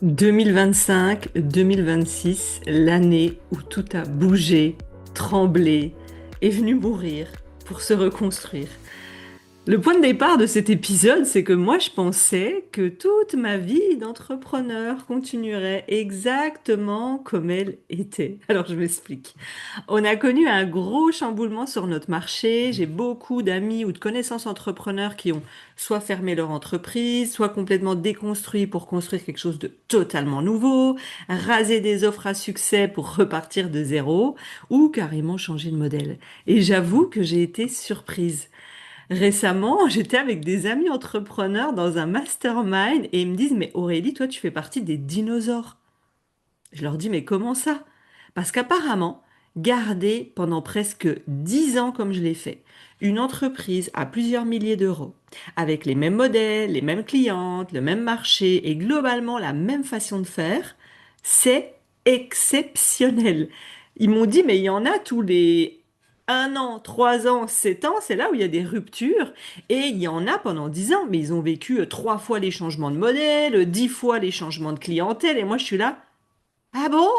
2025, 2026, l'année où tout a bougé, tremblé, est venu mourir pour se reconstruire. Le point de départ de cet épisode, c'est que moi je pensais que toute ma vie d'entrepreneur continuerait exactement comme elle était. Alors je m'explique. On a connu un gros chamboulement sur notre marché. J'ai beaucoup d'amis ou de connaissances entrepreneurs qui ont soit fermé leur entreprise, soit complètement déconstruit pour construire quelque chose de totalement nouveau, rasé des offres à succès pour repartir de zéro, ou carrément changer de modèle. Et j'avoue que j'ai été surprise. Récemment, j'étais avec des amis entrepreneurs dans un mastermind et ils me disent, mais Aurélie, toi, tu fais partie des dinosaures. Je leur dis, mais comment ça? Parce qu'apparemment, garder pendant presque 10 ans comme je l'ai fait, une entreprise à plusieurs milliers d'euros, avec les mêmes modèles, les mêmes clientes, le même marché et globalement la même façon de faire, c'est exceptionnel. Ils m'ont dit, mais il y en a tous les 1 an, 3 ans, 7 ans, c'est là où il y a des ruptures. Et il y en a pendant 10 ans, mais ils ont vécu 3 fois les changements de modèle, 10 fois les changements de clientèle. Et moi, je suis là. Ah bon?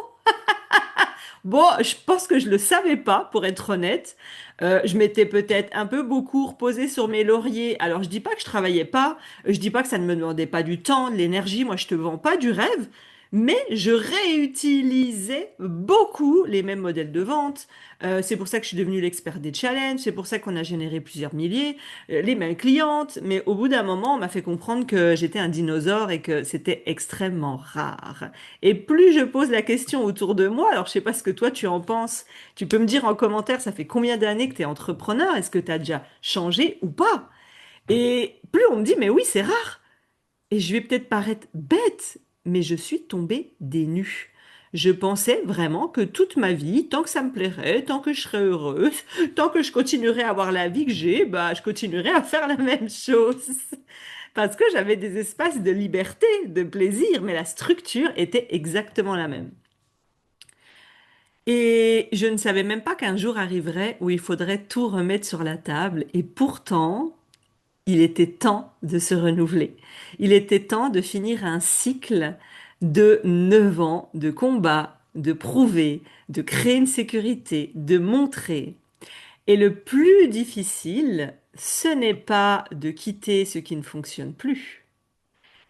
Bon, je pense que je le savais pas, pour être honnête. Je m'étais peut-être un peu beaucoup reposée sur mes lauriers. Alors, je dis pas que je travaillais pas, je dis pas que ça ne me demandait pas du temps, de l'énergie. Moi, je te vends pas du rêve, mais je réutilisais beaucoup les mêmes modèles de vente. C'est pour ça que je suis devenue l'expert des challenges. C'est pour ça qu'on a généré plusieurs milliers, les mêmes clientes. Mais au bout d'un moment, on m'a fait comprendre que j'étais un dinosaure et que c'était extrêmement rare. Et plus je pose la question autour de moi, alors je sais pas ce que toi tu en penses, tu peux me dire en commentaire, ça fait combien d'années que tu es entrepreneur? Est-ce que tu as déjà changé ou pas? Et plus on me dit, mais oui, c'est rare. Et je vais peut-être paraître bête, mais je suis tombée des nues. Je pensais vraiment que toute ma vie, tant que ça me plairait, tant que je serais heureuse, tant que je continuerais à avoir la vie que j'ai, bah, je continuerais à faire la même chose. Parce que j'avais des espaces de liberté, de plaisir, mais la structure était exactement la même. Et je ne savais même pas qu'un jour arriverait où il faudrait tout remettre sur la table. Et pourtant, il était temps de se renouveler. Il était temps de finir un cycle de 9 ans de combat, de prouver, de créer une sécurité, de montrer. Et le plus difficile, ce n'est pas de quitter ce qui ne fonctionne plus,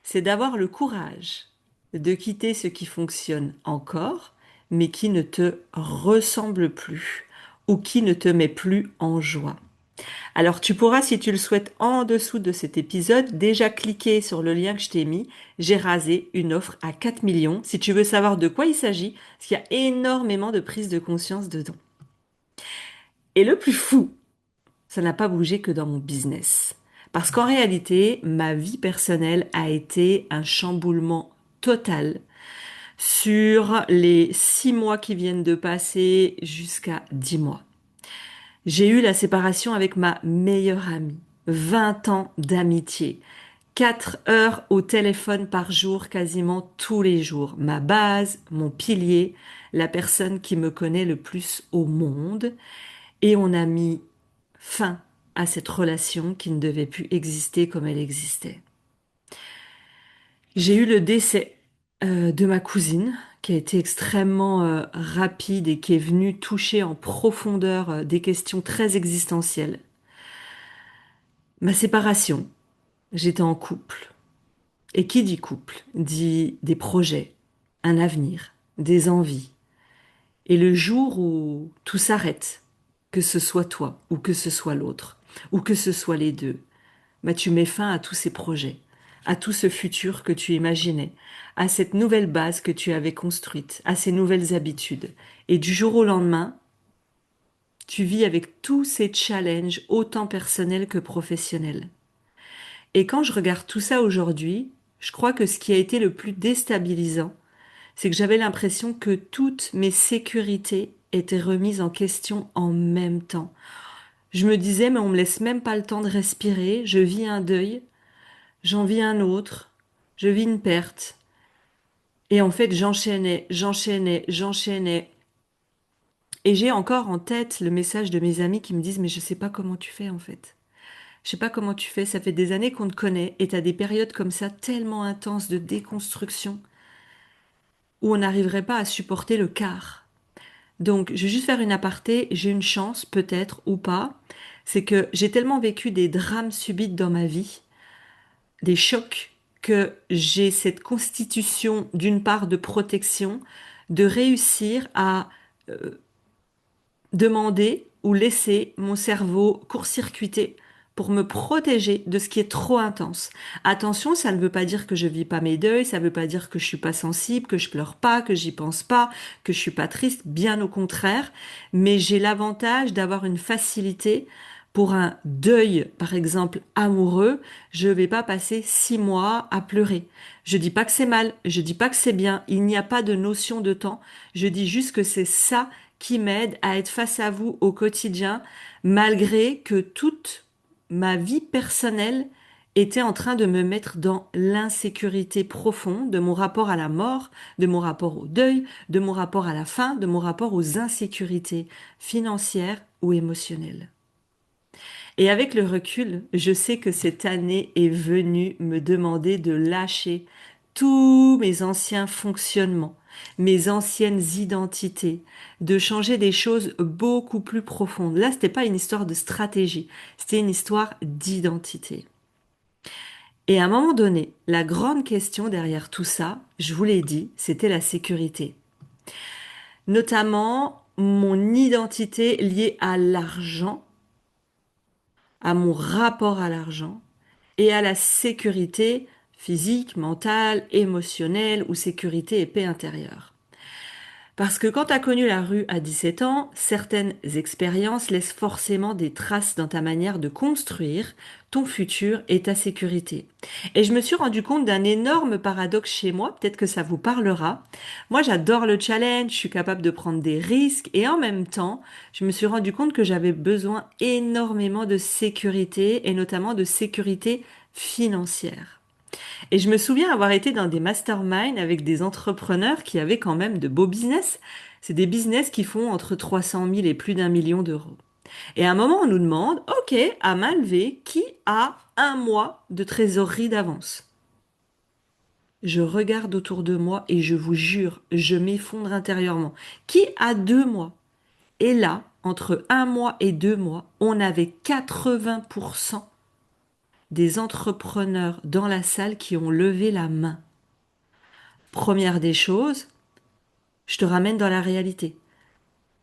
c'est d'avoir le courage de quitter ce qui fonctionne encore, mais qui ne te ressemble plus ou qui ne te met plus en joie. Alors tu pourras, si tu le souhaites, en dessous de cet épisode, déjà cliquer sur le lien que je t'ai mis. J'ai rasé une offre à 4 millions. Si tu veux savoir de quoi il s'agit, parce qu'il y a énormément de prise de conscience dedans. Et le plus fou, ça n'a pas bougé que dans mon business. Parce qu'en réalité, ma vie personnelle a été un chamboulement total sur les 6 mois qui viennent de passer jusqu'à 10 mois. J'ai eu la séparation avec ma meilleure amie, 20 ans d'amitié, 4 heures au téléphone par jour, quasiment tous les jours. Ma base, mon pilier, la personne qui me connaît le plus au monde. Et on a mis fin à cette relation qui ne devait plus exister comme elle existait. J'ai eu le décès de ma cousine, qui a été extrêmement rapide et qui est venue toucher en profondeur des questions très existentielles. Ma séparation, j'étais en couple. Et qui dit couple dit des projets, un avenir, des envies. Et le jour où tout s'arrête, que ce soit toi ou que ce soit l'autre, ou que ce soit les deux, bah, tu mets fin à tous ces projets, à tout ce futur que tu imaginais, à cette nouvelle base que tu avais construite, à ces nouvelles habitudes. Et du jour au lendemain, tu vis avec tous ces challenges, autant personnels que professionnels. Et quand je regarde tout ça aujourd'hui, je crois que ce qui a été le plus déstabilisant, c'est que j'avais l'impression que toutes mes sécurités étaient remises en question en même temps. Je me disais, mais on me laisse même pas le temps de respirer, je vis un deuil, j'en vis un autre, je vis une perte. Et en fait, j'enchaînais, j'enchaînais, j'enchaînais. Et j'ai encore en tête le message de mes amis qui me disent, mais je sais pas comment tu fais en fait. Je sais pas comment tu fais, ça fait des années qu'on te connaît et t'as des périodes comme ça tellement intenses de déconstruction. où on n'arriverait pas à supporter le quart. Donc, je vais juste faire une aparté, j'ai une chance, peut-être, ou pas, c'est que j'ai tellement vécu des drames subites dans ma vie, des chocs, que j'ai cette constitution, d'une part, de protection, de réussir à demander ou laisser mon cerveau court-circuiter pour me protéger de ce qui est trop intense. Attention, ça ne veut pas dire que je vis pas mes deuils, ça ne veut pas dire que je suis pas sensible, que je pleure pas, que j'y pense pas, que je suis pas triste, bien au contraire, mais j'ai l'avantage d'avoir une facilité pour un deuil, par exemple, amoureux, je vais pas passer 6 mois à pleurer. Je dis pas que c'est mal, je dis pas que c'est bien, il n'y a pas de notion de temps, je dis juste que c'est ça qui m'aide à être face à vous au quotidien, malgré que toute ma vie personnelle était en train de me mettre dans l'insécurité profonde de mon rapport à la mort, de mon rapport au deuil, de mon rapport à la faim, de mon rapport aux insécurités financières ou émotionnelles. Et avec le recul, je sais que cette année est venue me demander de lâcher tous mes anciens fonctionnements, mes anciennes identités, de changer des choses beaucoup plus profondes. Là, c'était pas une histoire de stratégie, c'était une histoire d'identité. Et à un moment donné, la grande question derrière tout ça, je vous l'ai dit, c'était la sécurité. Notamment mon identité liée à l'argent, à mon rapport à l'argent et à la sécurité physique, mentale, émotionnelle ou sécurité et paix intérieure. Parce que quand tu as connu la rue à 17 ans, certaines expériences laissent forcément des traces dans ta manière de construire ton futur et ta sécurité. Et je me suis rendu compte d'un énorme paradoxe chez moi, peut-être que ça vous parlera. Moi, j'adore le challenge, je suis capable de prendre des risques et en même temps, je me suis rendu compte que j'avais besoin énormément de sécurité et notamment de sécurité financière. Et je me souviens avoir été dans des masterminds avec des entrepreneurs qui avaient quand même de beaux business. C'est des business qui font entre 300 000 et plus d'1 million d'euros. Et à un moment, on nous demande, OK, à main levée, qui a 1 mois de trésorerie d'avance? Je regarde autour de moi et je vous jure, je m'effondre intérieurement. Qui a 2 mois? Et là, entre 1 mois et 2 mois, on avait 80% des entrepreneurs dans la salle qui ont levé la main. Première des choses, je te ramène dans la réalité.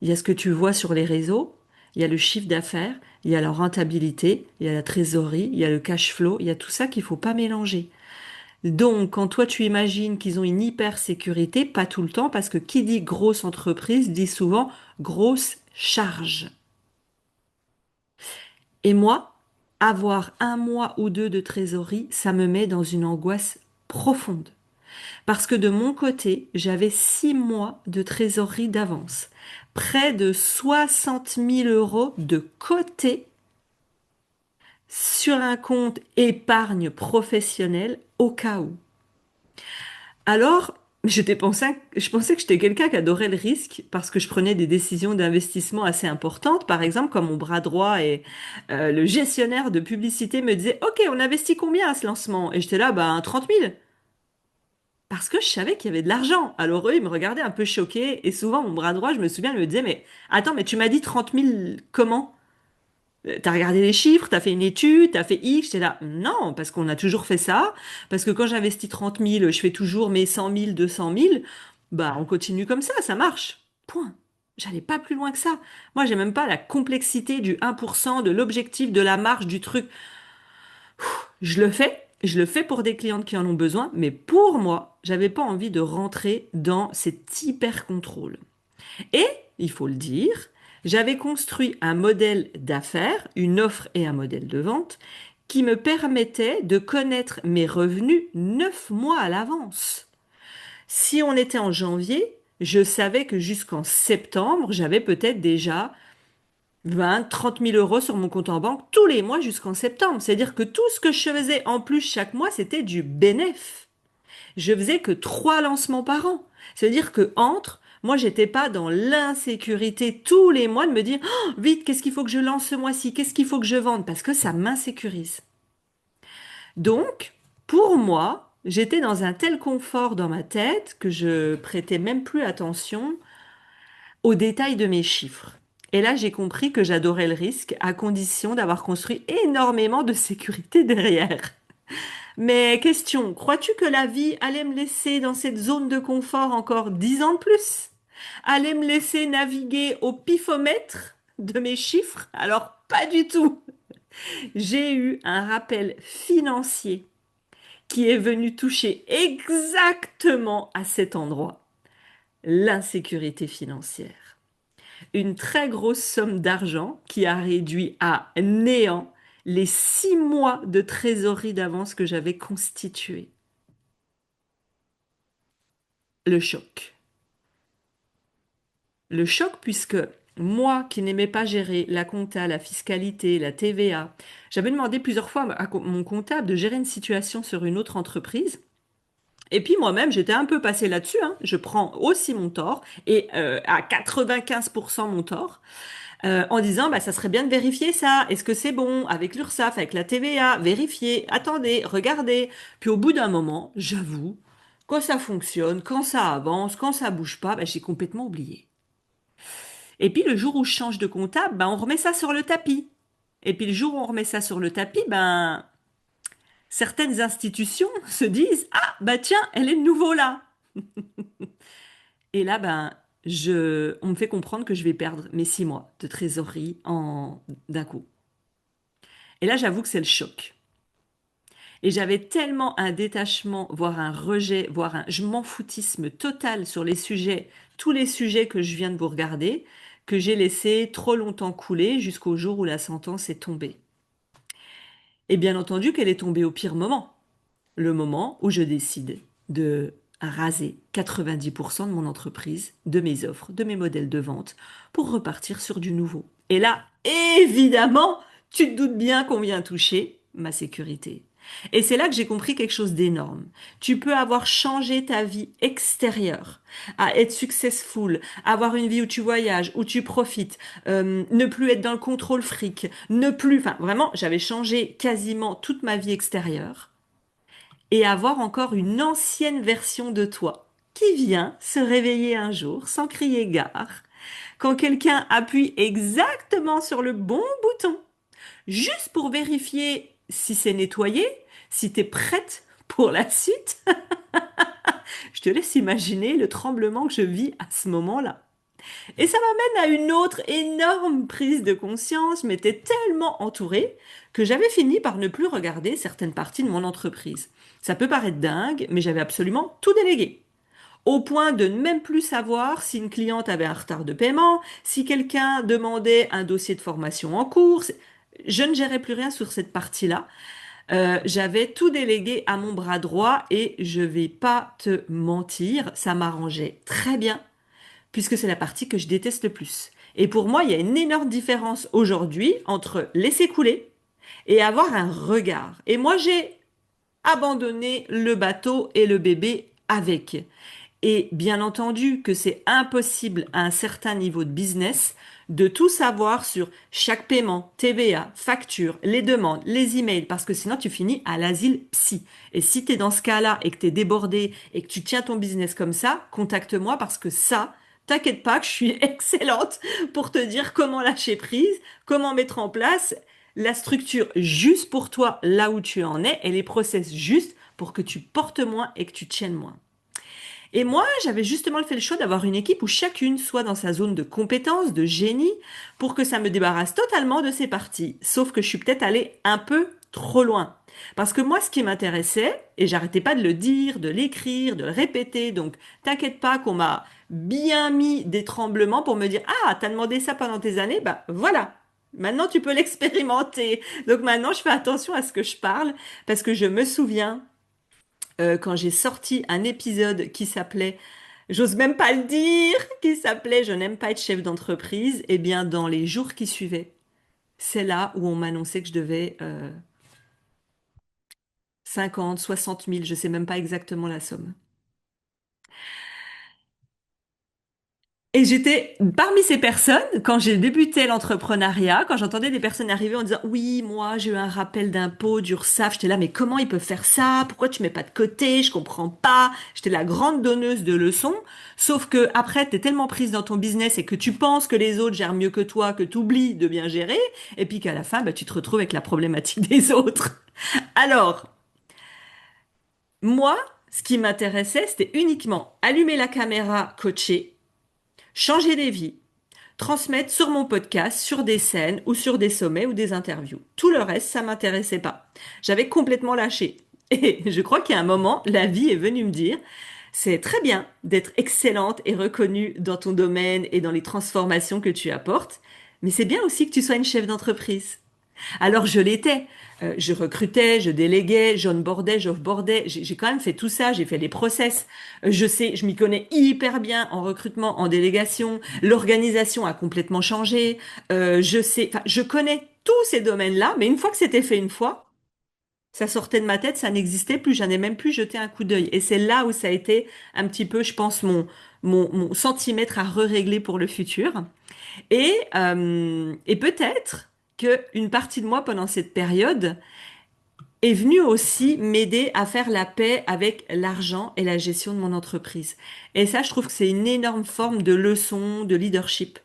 Il y a ce que tu vois sur les réseaux, il y a le chiffre d'affaires, il y a la rentabilité, il y a la trésorerie, il y a le cash flow, il y a tout ça qu'il faut pas mélanger. Donc, quand toi tu imagines qu'ils ont une hyper sécurité, pas tout le temps, parce que qui dit grosse entreprise dit souvent grosse charge. Et moi, avoir 1 mois ou 2 de trésorerie, ça me met dans une angoisse profonde. Parce que de mon côté, j'avais 6 mois de trésorerie d'avance. Près de 60 000 € de côté sur un compte épargne professionnelle au cas où. Alors, je pensais que j'étais quelqu'un qui adorait le risque parce que je prenais des décisions d'investissement assez importantes. Par exemple, quand mon bras droit et le gestionnaire de publicité me disaient, OK, on investit combien à ce lancement? Et j'étais là, ben 30 000. Parce que je savais qu'il y avait de l'argent. Alors eux, ils me regardaient un peu choqués. Et souvent, mon bras droit, je me souviens, il me disait, mais attends, mais tu m'as dit 30 000 comment? T'as regardé les chiffres, t'as fait une étude, t'as fait X, j'étais là. Non, parce qu'on a toujours fait ça. Parce que quand j'investis 30 000, je fais toujours mes 100 000, 200 000. Bah, on continue comme ça marche. Point. J'allais pas plus loin que ça. Moi, j'ai même pas la complexité du 1%, de l'objectif, de la marge, du truc. Je le fais pour des clientes qui en ont besoin, mais pour moi, j'avais pas envie de rentrer dans cet hyper contrôle. Et, il faut le dire, j'avais construit un modèle d'affaires, une offre et un modèle de vente qui me permettait de connaître mes revenus 9 mois à l'avance. Si on était en janvier, je savais que jusqu'en septembre, j'avais peut-être déjà 20, 30 000 € sur mon compte en banque tous les mois jusqu'en septembre. C'est-à-dire que tout ce que je faisais en plus chaque mois, c'était du bénéf. Je faisais que 3 lancements par an. C'est-à-dire que moi, j'étais pas dans l'insécurité tous les mois de me dire, oh, vite, qu'est-ce qu'il faut que je lance ce mois-ci? Qu'est-ce qu'il faut que je vende? Parce que ça m'insécurise. Donc, pour moi, J'étais dans un tel confort dans ma tête que je prêtais même plus attention aux détails de mes chiffres. Et là, j'ai compris que j'adorais le risque à condition d'avoir construit énormément de sécurité derrière. Mais question, crois-tu que la vie allait me laisser dans cette zone de confort encore 10 ans de plus? Allait me laisser naviguer au pifomètre de mes chiffres? Alors, pas du tout. J'ai eu un rappel financier qui est venu toucher exactement à cet endroit, l'insécurité financière. Une très grosse somme d'argent qui a réduit à néant les 6 mois de trésorerie d'avance que j'avais constitués. Le choc. Le choc puisque moi qui n'aimais pas gérer la compta, la fiscalité, la TVA, j'avais demandé plusieurs fois à mon comptable de gérer une situation sur une autre entreprise. Et puis moi-même, j'étais un peu passée là-dessus, hein. Je prends aussi mon tort, et à 95% mon tort, en disant, bah, ça serait bien de vérifier ça. Est-ce que c'est bon avec l'URSSAF, avec la TVA? Vérifier, attendez, regardez. Puis au bout d'un moment, j'avoue, quand ça fonctionne, quand ça avance, quand ça bouge pas, bah, j'ai complètement oublié. Et puis le jour où je change de comptable, bah, on remet ça sur le tapis. Et puis le jour où on remet ça sur le tapis, ben, certaines institutions se disent, ah, bah tiens, elle est de nouveau là. Et là, ben, on me fait comprendre que je vais perdre mes 6 mois de trésorerie d'un coup. Et là, j'avoue que c'est le choc. Et j'avais tellement un détachement, voire un rejet, voire un je m'en foutisme total sur les sujets, tous les sujets que je viens de vous regarder, que j'ai laissé trop longtemps couler jusqu'au jour où la sentence est tombée. Et bien entendu qu'elle est tombée au pire moment, le moment où je décide de raser 90% de mon entreprise, de mes offres, de mes modèles de vente, pour repartir sur du nouveau. Et là, évidemment, tu te doutes bien qu'on vient toucher ma sécurité. Et c'est là que j'ai compris quelque chose d'énorme. Tu peux avoir changé ta vie extérieure, à être successful, avoir une vie où tu voyages, où tu profites, ne plus être dans le contrôle fric, ne plus, enfin vraiment, j'avais changé quasiment toute ma vie extérieure et avoir encore une ancienne version de toi qui vient se réveiller un jour sans crier gare quand quelqu'un appuie exactement sur le bon bouton, juste pour vérifier si c'est nettoyé, si tu es prête pour la suite. Je te laisse imaginer le tremblement que je vis à ce moment-là. Et ça m'amène à une autre énorme prise de conscience. Je m'étais tellement entourée que j'avais fini par ne plus regarder certaines parties de mon entreprise. Ça peut paraître dingue, mais j'avais absolument tout délégué. Au point de ne même plus savoir si une cliente avait un retard de paiement, si quelqu'un demandait un dossier de formation en cours. Je ne gérais plus rien sur cette partie-là. J'avais tout délégué à mon bras droit et je vais pas te mentir, ça m'arrangeait très bien puisque c'est la partie que je déteste le plus. Et pour moi, il y a une énorme différence aujourd'hui entre laisser couler et avoir un regard. Et moi, j'ai abandonné le bateau et le bébé avec. Et bien entendu que c'est impossible à un certain niveau de business de tout savoir sur chaque paiement, TVA, facture, les demandes, les emails, parce que sinon tu finis à l'asile psy. Et si tu es dans ce cas-là et que tu es débordé et que tu tiens ton business comme ça, contacte-moi parce que ça, t'inquiète pas que je suis excellente pour te dire comment lâcher prise, comment mettre en place la structure juste pour toi là où tu en es et les process justes pour que tu portes moins et que tu tiennes moins. Et moi, j'avais justement fait le choix d'avoir une équipe où chacune soit dans sa zone de compétence, de génie, pour que ça me débarrasse totalement de ces parties. Sauf que je suis peut-être allée un peu trop loin. Parce que moi, ce qui m'intéressait, et j'arrêtais pas de le dire, de l'écrire, de le répéter, donc t'inquiète pas qu'on m'a bien mis des tremblements pour me dire, ah, t'as demandé ça pendant tes années, bah voilà. Maintenant, tu peux l'expérimenter. Donc maintenant, je fais attention à ce que je parle, parce que je me souviens quand j'ai sorti un épisode qui s'appelait, j'ose même pas le dire, qui s'appelait Je n'aime pas être chef d'entreprise, eh bien dans les jours qui suivaient, c'est là où on m'annonçait que je devais 50, 60 000, je sais même pas exactement la somme. Et j'étais parmi ces personnes, quand j'ai débuté l'entrepreneuriat, quand j'entendais des personnes arriver en disant, oui, moi, j'ai eu un rappel d'impôt d'URSSAF, j'étais là, mais comment ils peuvent faire ça? Pourquoi tu mets pas de côté? Je comprends pas. J'étais la grande donneuse de leçons. Sauf que après, t'es tellement prise dans ton business et que tu penses que les autres gèrent mieux que toi, que tu oublies de bien gérer, et puis qu'à la fin, bah, tu te retrouves avec la problématique des autres. Alors, moi, ce qui m'intéressait, c'était uniquement allumer la caméra, coacher, changer des vies, transmettre sur mon podcast, sur des scènes ou sur des sommets ou des interviews. Tout le reste, ça m'intéressait pas. J'avais complètement lâché. Et je crois qu'il y a un moment, la vie est venue me dire, c'est très bien d'être excellente et reconnue dans ton domaine et dans les transformations que tu apportes, mais c'est bien aussi que tu sois une chef d'entreprise. Alors je l'étais. Je recrutais, je déléguais, j'onboardais, j'offboardais. J'ai quand même fait tout ça. J'ai fait les process. Je sais, je m'y connais hyper bien en recrutement, en délégation. L'organisation a complètement changé. Je sais, enfin, je connais tous ces domaines-là. Mais une fois que c'était fait une fois, ça sortait de ma tête, ça n'existait plus. J'en ai même plus jeté un coup d'œil. Et c'est là où ça a été un petit peu, je pense, mon centimètre à régler pour le futur. Et peut-être qu'une partie de moi pendant cette période est venue aussi m'aider à faire la paix avec l'argent et la gestion de mon entreprise. Et ça, je trouve que c'est une énorme forme de leçon, de leadership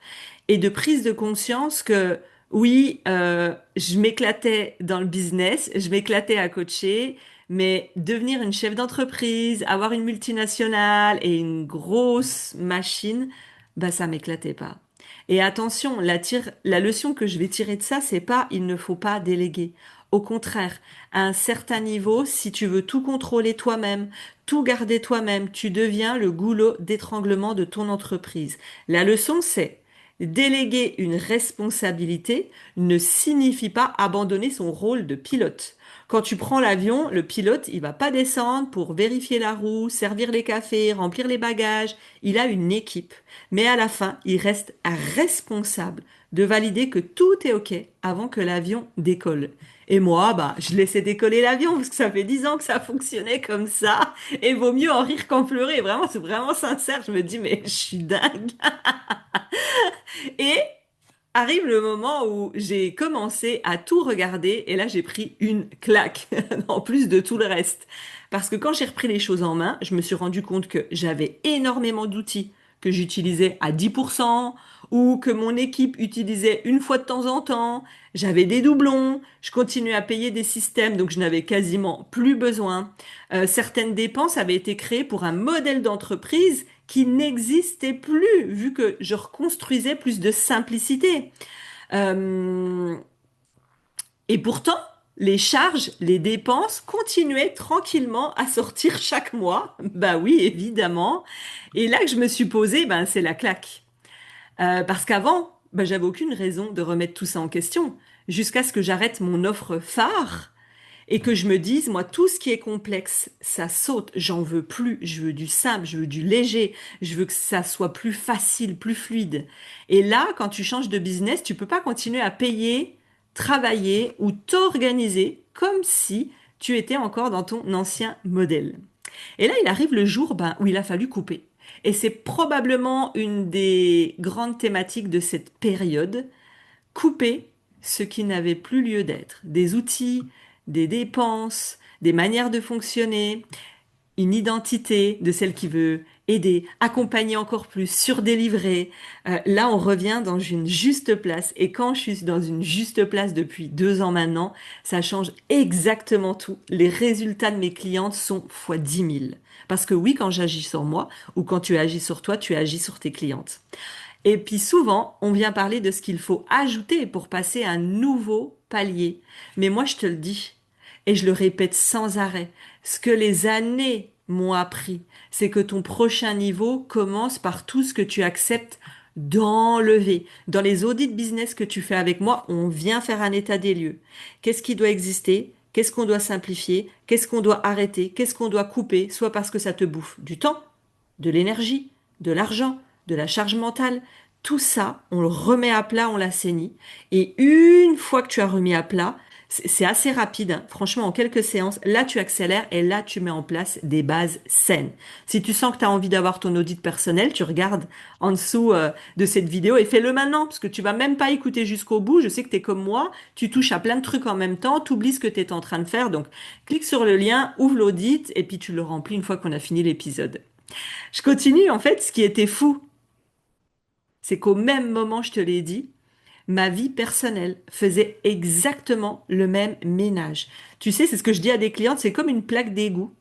et de prise de conscience que oui, je m'éclatais dans le business, je m'éclatais à coacher, mais devenir une chef d'entreprise, avoir une multinationale et une grosse machine, bah ça m'éclatait pas. Et attention, la leçon que je vais tirer de ça, c'est pas il ne faut pas déléguer. Au contraire, à un certain niveau, si tu veux tout contrôler toi-même, tout garder toi-même, tu deviens le goulot d'étranglement de ton entreprise. La leçon, c'est déléguer une responsabilité ne signifie pas abandonner son rôle de pilote. Quand tu prends l'avion, le pilote, il va pas descendre pour vérifier la roue, servir les cafés, remplir les bagages. Il a une équipe. Mais à la fin, il reste responsable de valider que tout est OK avant que l'avion décolle. Et moi, bah, je laissais décoller l'avion parce que ça fait 10 ans que ça fonctionnait comme ça. Et vaut mieux en rire qu'en pleurer. Vraiment, c'est vraiment sincère. Je me dis, mais je suis dingue. Et arrive le moment où j'ai commencé à tout regarder et là j'ai pris une claque en plus de tout le reste. Parce que quand j'ai repris les choses en main, je me suis rendu compte que j'avais énormément d'outils que j'utilisais à 10% ou que mon équipe utilisait une fois de temps en temps. J'avais des doublons, je continuais à payer des systèmes donc je n'avais quasiment plus besoin. Certaines dépenses avaient été créées pour un modèle d'entreprise qui n'existait plus, vu que je reconstruisais plus de simplicité. Euh, et pourtant, les charges, les dépenses continuaient tranquillement à sortir chaque mois. Bah oui, évidemment. Et là que je me suis posée, ben c'est la claque. Parce qu'avant, ben, j'avais aucune raison de remettre tout ça en question, jusqu'à ce que j'arrête mon offre phare et que je me dise, moi, tout ce qui est complexe, ça saute, j'en veux plus, je veux du simple, je veux du léger, je veux que ça soit plus facile, plus fluide. Et là, quand tu changes de business, tu peux pas continuer à payer, travailler ou t'organiser comme si tu étais encore dans ton ancien modèle. Et là, il arrive le jour ben, où il a fallu couper. Et c'est probablement une des grandes thématiques de cette période, couper ce qui n'avait plus lieu d'être. Des outils, des dépenses, des manières de fonctionner, une identité de celle qui veut aider, accompagner encore plus, surdélivrer. Là, on revient dans une juste place. Et quand je suis dans une juste place depuis 2 ans maintenant, ça change exactement tout. Les résultats de mes clientes sont fois 10 000. Parce que oui, quand j'agis sur moi ou quand tu agis sur toi, tu agis sur tes clientes. Et puis souvent, on vient parler de ce qu'il faut ajouter pour passer à un nouveau palier. Mais moi, je te le dis, et je le répète sans arrêt, ce que les années m'ont appris, c'est que ton prochain niveau commence par tout ce que tu acceptes d'enlever. Dans les audits business que tu fais avec moi, on vient faire un état des lieux. Qu'est-ce qui doit exister? Qu'est-ce qu'on doit simplifier? Qu'est-ce qu'on doit arrêter? Qu'est-ce qu'on doit couper? Soit parce que ça te bouffe du temps, de l'énergie, de l'argent, de la charge mentale. Tout ça, on le remet à plat, on l'assainit. Et une fois que tu as remis à plat, C'est assez rapide, hein. Franchement, en quelques séances, là tu accélères et là tu mets en place des bases saines. Si tu sens que tu as envie d'avoir ton audit personnel, tu regardes en dessous de cette vidéo et fais-le maintenant, parce que tu vas même pas écouter jusqu'au bout. Je sais que tu es comme moi, tu touches à plein de trucs en même temps, tu oublies ce que tu es en train de faire. Donc, clique sur le lien, ouvre l'audit et puis tu le remplis une fois qu'on a fini l'épisode. Je continue, en fait, ce qui était fou, c'est qu'au même moment, je te l'ai dit, ma vie personnelle faisait exactement le même ménage. Tu sais, c'est ce que je dis à des clientes, c'est comme une plaque d'égout,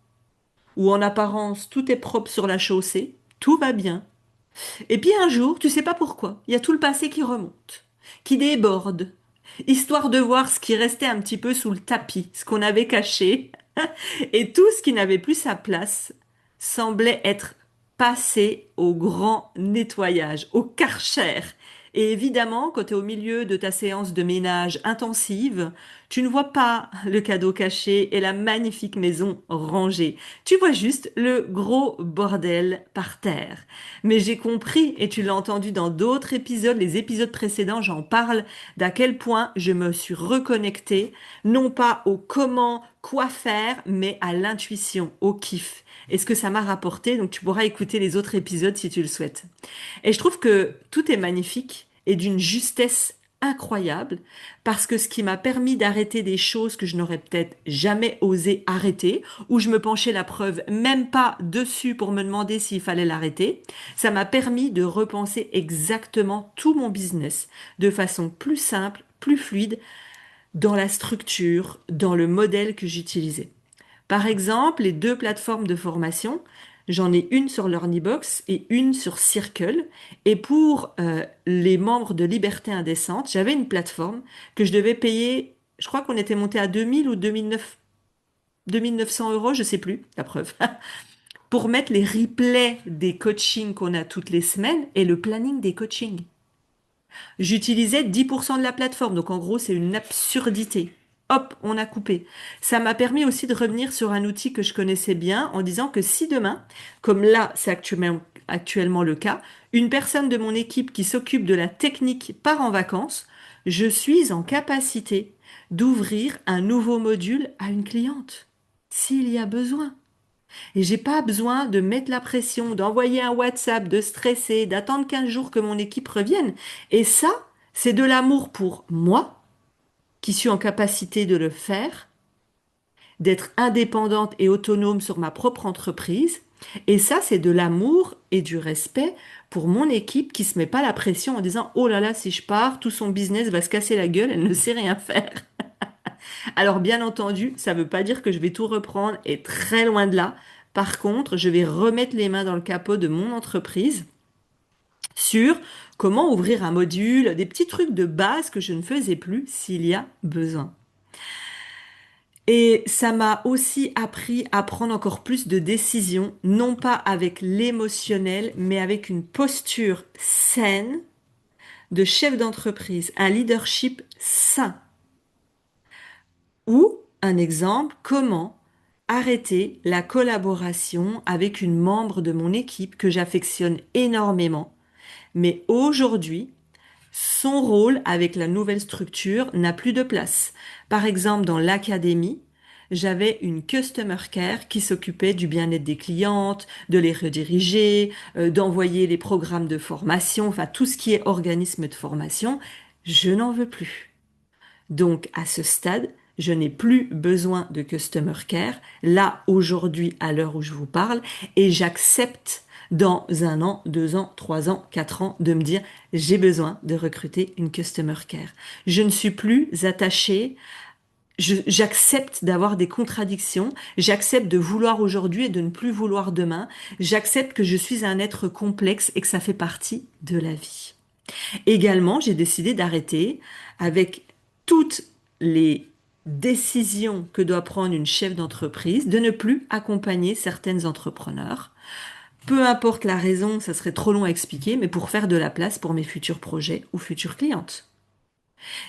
où en apparence tout est propre sur la chaussée, tout va bien. Et puis un jour, tu sais pas pourquoi, il y a tout le passé qui remonte, qui déborde, histoire de voir ce qui restait un petit peu sous le tapis, ce qu'on avait caché, et tout ce qui n'avait plus sa place semblait être passé au grand nettoyage, au Karcher. Et évidemment, quand tu es au milieu de ta séance de ménage intensive, tu ne vois pas le cadeau caché et la magnifique maison rangée. Tu vois juste le gros bordel par terre. Mais j'ai compris, et tu l'as entendu dans d'autres épisodes, les épisodes précédents, j'en parle, d'à quel point je me suis reconnectée, non pas au comment, quoi faire, mais à l'intuition, au kiff. Et ce que ça m'a rapporté, donc tu pourras écouter les autres épisodes si tu le souhaites. Et je trouve que tout est magnifique et d'une justesse incroyable parce que ce qui m'a permis d'arrêter des choses que je n'aurais peut-être jamais osé arrêter, où je me penchais la preuve même pas dessus pour me demander s'il fallait l'arrêter, ça m'a permis de repenser exactement tout mon business de façon plus simple, plus fluide, dans la structure, dans le modèle que j'utilisais. Par exemple, les deux plateformes de formation, j'en ai une sur Learnybox et une sur Circle. Et pour les membres de Liberté Indécente, j'avais une plateforme que je devais payer, je crois qu'on était monté à 2000 ou 2900 euros, je sais plus, la preuve, pour mettre les replays des coachings qu'on a toutes les semaines et le planning des coachings. J'utilisais 10% de la plateforme, donc en gros, c'est une absurdité. Hop, on a coupé. Ça m'a permis aussi de revenir sur un outil que je connaissais bien en disant que si demain, comme là, c'est actuellement le cas, une personne de mon équipe qui s'occupe de la technique part en vacances, je suis en capacité d'ouvrir un nouveau module à une cliente, s'il y a besoin. Et j'ai pas besoin de mettre la pression, d'envoyer un WhatsApp, de stresser, d'attendre 15 jours que mon équipe revienne. Et ça, c'est de l'amour pour moi, qui suis en capacité de le faire, d'être indépendante et autonome sur ma propre entreprise. Et ça, c'est de l'amour et du respect pour mon équipe qui se met pas la pression en disant, oh là là, si je pars, tout son business va se casser la gueule, elle ne sait rien faire. Alors, bien entendu, ça ne veut pas dire que je vais tout reprendre et très loin de là. Par contre, je vais remettre les mains dans le capot de mon entreprise sur comment ouvrir un module, des petits trucs de base que je ne faisais plus s'il y a besoin. Et ça m'a aussi appris à prendre encore plus de décisions, non pas avec l'émotionnel, mais avec une posture saine de chef d'entreprise, un leadership sain. Ou, un exemple, comment arrêter la collaboration avec une membre de mon équipe que j'affectionne énormément. Mais aujourd'hui, son rôle avec la nouvelle structure n'a plus de place. Par exemple, dans l'académie, j'avais une customer care qui s'occupait du bien-être des clientes, de les rediriger, d'envoyer les programmes de formation, enfin tout ce qui est organisme de formation. Je n'en veux plus. Donc, à ce stade, je n'ai plus besoin de customer care, là, aujourd'hui, à l'heure où je vous parle, et j'accepte dans 1 an, 2 ans, 3 ans, 4 ans, de me dire, j'ai besoin de recruter une customer care. Je ne suis plus attachée, j'accepte d'avoir des contradictions, j'accepte de vouloir aujourd'hui et de ne plus vouloir demain, j'accepte que je suis un être complexe et que ça fait partie de la vie. Également, j'ai décidé d'arrêter avec toutes les décisions que doit prendre une chef d'entreprise, de ne plus accompagner certaines entrepreneurs. Peu importe la raison, ça serait trop long à expliquer, mais pour faire de la place pour mes futurs projets ou futures clientes.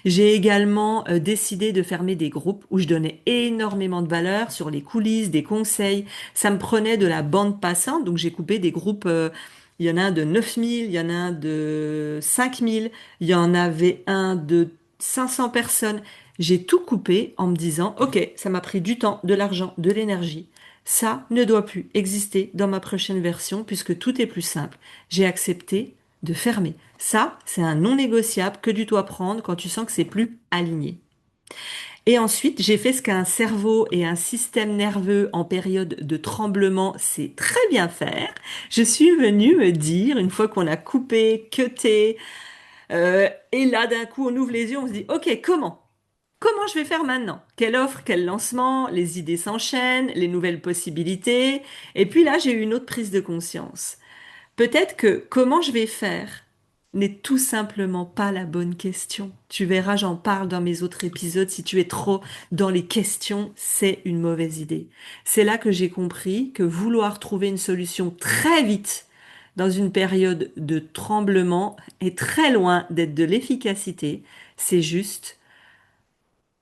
J'ai également décidé de fermer des groupes où je donnais énormément de valeur sur les coulisses, des conseils. Ça me prenait de la bande passante, donc j'ai coupé des groupes. Il y en a un de 9000, il y en a un de 5000, il y en avait un de 500 personnes. J'ai tout coupé en me disant, OK, ça m'a pris du temps, de l'argent, de l'énergie. Ça ne doit plus exister dans ma prochaine version puisque tout est plus simple. J'ai accepté de fermer. Ça, c'est un non négociable que tu dois prendre quand tu sens que c'est plus aligné. Et ensuite, j'ai fait ce qu'un cerveau et un système nerveux en période de tremblement sait très bien faire. Je suis venue me dire, une fois qu'on a coupé, cuté, et là d'un coup on ouvre les yeux, on se dit, OK, comment? Comment je vais faire maintenant? Quelle offre, quel lancement? Les idées s'enchaînent, les nouvelles possibilités. Et puis là, j'ai eu une autre prise de conscience. Peut-être que comment je vais faire n'est tout simplement pas la bonne question. Tu verras, j'en parle dans mes autres épisodes. Si tu es trop dans les questions, c'est une mauvaise idée. C'est là que j'ai compris que vouloir trouver une solution très vite dans une période de tremblement est très loin d'être de l'efficacité. C'est juste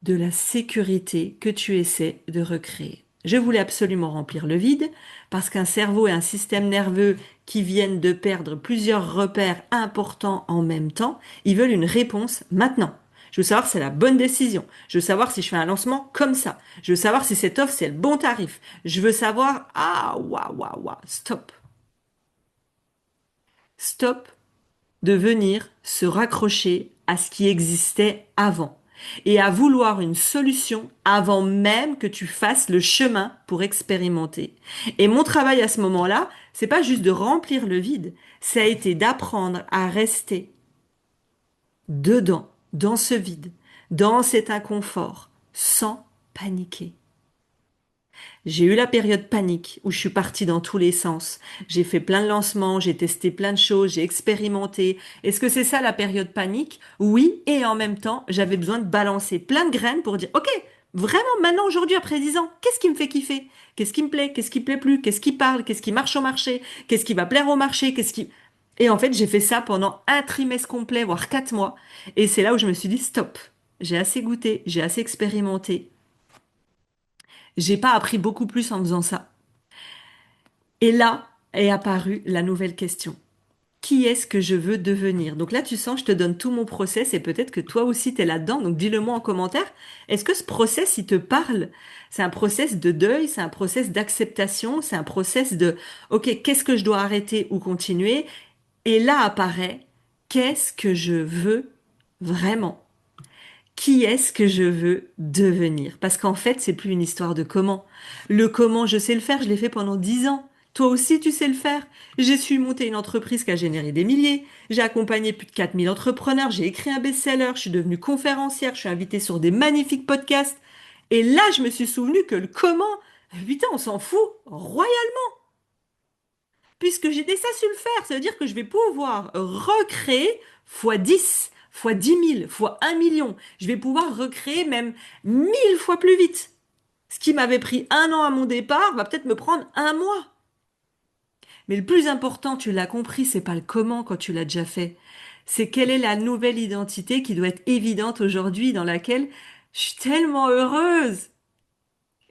de la sécurité que tu essaies de recréer. Je voulais absolument remplir le vide parce qu'un cerveau et un système nerveux qui viennent de perdre plusieurs repères importants en même temps, ils veulent une réponse maintenant. Je veux savoir si c'est la bonne décision. Je veux savoir si je fais un lancement comme ça. Je veux savoir si cette offre, c'est le bon tarif. Je veux savoir, ah, waouh, waouh, waouh, stop. Stop de venir se raccrocher à ce qui existait avant et à vouloir une solution avant même que tu fasses le chemin pour expérimenter. Et mon travail à ce moment-là, c'est pas juste de remplir le vide, ça a été d'apprendre à rester dedans, dans ce vide, dans cet inconfort, sans paniquer. J'ai eu la période panique où je suis partie dans tous les sens. J'ai fait plein de lancements, j'ai testé plein de choses, j'ai expérimenté. Est-ce que c'est ça la période panique? Oui, et en même temps, j'avais besoin de balancer plein de graines pour dire, OK, vraiment maintenant, aujourd'hui, après 10 ans, qu'est-ce qui me fait kiffer? Qu'est-ce qui me plaît? Qu'est-ce qui plaît plus? Qu'est-ce qui parle? Qu'est-ce qui marche au marché? Qu'est-ce qui va plaire au marché? Qu'est-ce qui... Et en fait, j'ai fait ça pendant un trimestre complet, voire 4 mois. Et c'est là où je me suis dit, stop. J'ai assez goûté, j'ai assez expérimenté. J'ai pas appris beaucoup plus en faisant ça. Et là est apparue la nouvelle question. Qui est-ce que je veux devenir? Donc là, tu sens, je te donne tout mon process et peut-être que toi aussi, tu es là-dedans. Donc dis-le moi en commentaire. Est-ce que ce process, il te parle? C'est un process de deuil, c'est un process d'acceptation, c'est un process de, OK, qu'est-ce que je dois arrêter ou continuer? Et là apparaît, qu'est-ce que je veux vraiment? Qui est-ce que je veux devenir? Parce qu'en fait, c'est plus une histoire de comment. Le comment, je sais le faire, je l'ai fait pendant 10 ans. Toi aussi, tu sais le faire. J'ai su monter une entreprise qui a généré des milliers. J'ai accompagné plus de 4000 entrepreneurs. J'ai écrit un best-seller. Je suis devenue conférencière. Je suis invitée sur des magnifiques podcasts. Et là, je me suis souvenu que le comment, putain, on s'en fout royalement. Puisque j'ai déjà su le faire, ça veut dire que je vais pouvoir recréer fois 10, fois 10 000, fois 1 million. Je vais pouvoir recréer même 1000 fois plus vite. Ce qui m'avait pris 1 an à mon départ va peut-être me prendre un mois. Mais le plus important, tu l'as compris, c'est pas le comment quand tu l'as déjà fait. C'est quelle est la nouvelle identité qui doit être évidente aujourd'hui, dans laquelle je suis tellement heureuse.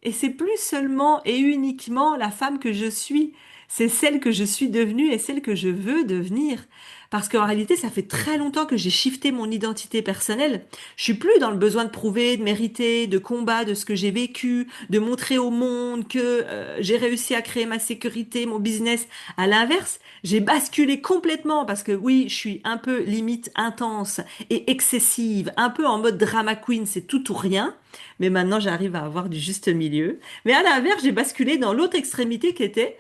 Et c'est plus seulement et uniquement la femme que je suis, c'est celle que je suis devenue et celle que je veux devenir. Parce qu'en réalité, ça fait très longtemps que j'ai shifté mon identité personnelle. Je suis plus dans le besoin de prouver, de mériter, de combat, de ce que j'ai vécu, de montrer au monde que j'ai réussi à créer ma sécurité, mon business. À l'inverse, j'ai basculé complètement parce que oui, je suis un peu limite intense et excessive, un peu en mode drama queen, c'est tout ou rien. Mais maintenant, j'arrive à avoir du juste milieu. Mais à l'inverse, j'ai basculé dans l'autre extrémité qui était,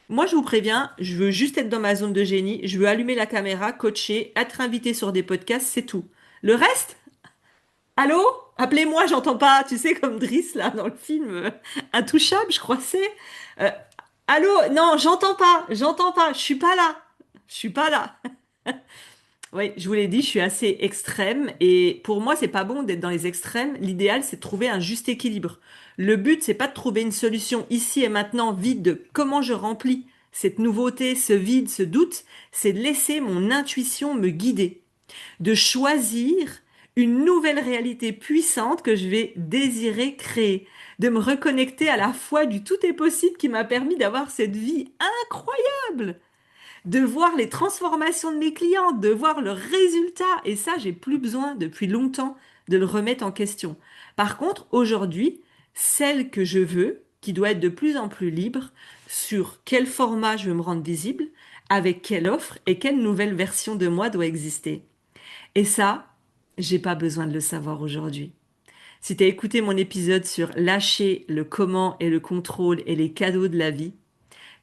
moi, je vous préviens, je veux juste être dans ma zone de génie, je veux allumer la caméra, coacher, être invité sur des podcasts, c'est tout. Le reste, allô? Appelez-moi, j'entends pas, tu sais, comme Driss, là, dans le film Intouchable, je crois que c'est. Euh, allô? Non, j'entends pas, je suis pas là. Je suis pas là. Oui, je vous l'ai dit, je suis assez extrême et pour moi, c'est pas bon d'être dans les extrêmes. L'idéal, c'est de trouver un juste équilibre. Le but, c'est pas de trouver une solution ici et maintenant vide de comment je remplis cette nouveauté, ce vide, ce doute. C'est de laisser mon intuition me guider, de choisir une nouvelle réalité puissante que je vais désirer créer, de me reconnecter à la foi du tout est possible qui m'a permis d'avoir cette vie incroyable. de voir les transformations de mes clients, de voir le résultat. Et ça, j'ai plus besoin depuis longtemps de le remettre en question. Par contre, aujourd'hui, celle que je veux, qui doit être de plus en plus libre, sur quel format je veux me rendre visible, avec quelle offre et quelle nouvelle version de moi doit exister. Et ça, j'ai pas besoin de le savoir aujourd'hui. Si tu as écouté mon épisode sur lâcher le comment et le contrôle et les cadeaux de la vie,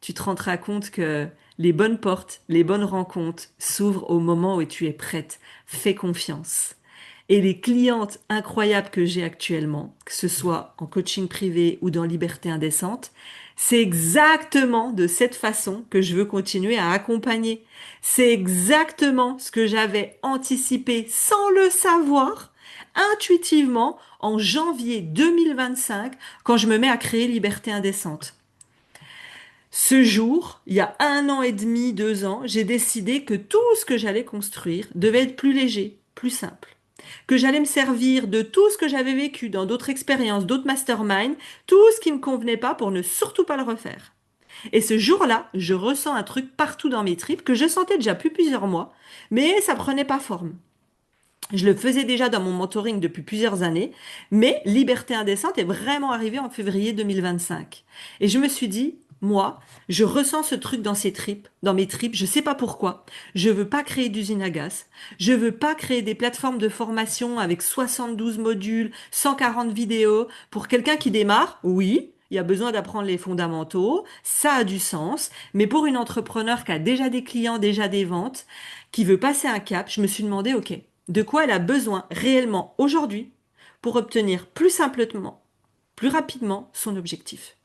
tu te rendras compte que les bonnes portes, les bonnes rencontres s'ouvrent au moment où tu es prête. Fais confiance. Et les clientes incroyables que j'ai actuellement, que ce soit en coaching privé ou dans Liberté Indécente, c'est exactement de cette façon que je veux continuer à accompagner. C'est exactement ce que j'avais anticipé sans le savoir, intuitivement, en janvier 2025, quand je me mets à créer Liberté Indécente. Ce jour, il y a 1 an et demi, 2 ans, j'ai décidé que tout ce que j'allais construire devait être plus léger, plus simple. Que j'allais me servir de tout ce que j'avais vécu dans d'autres expériences, d'autres masterminds, tout ce qui me convenait pas pour ne surtout pas le refaire. Et ce jour-là, je ressens un truc partout dans mes tripes que je sentais déjà depuis plusieurs mois, mais ça prenait pas forme. Je le faisais déjà dans mon mentoring depuis plusieurs années, mais Liberté Indécente est vraiment arrivée en février 2025. Et je me suis dit, moi, je ressens ce truc dans ces tripes, dans mes tripes, je sais pas pourquoi. Je veux pas créer d'usine à gaz. Je veux pas créer des plateformes de formation avec 72 modules, 140 vidéos pour quelqu'un qui démarre. Oui, il y a besoin d'apprendre les fondamentaux, ça a du sens, mais pour une entrepreneur qui a déjà des clients, déjà des ventes, qui veut passer un cap, je me suis demandé, OK, de quoi elle a besoin réellement aujourd'hui pour obtenir plus simplement, plus rapidement son objectif.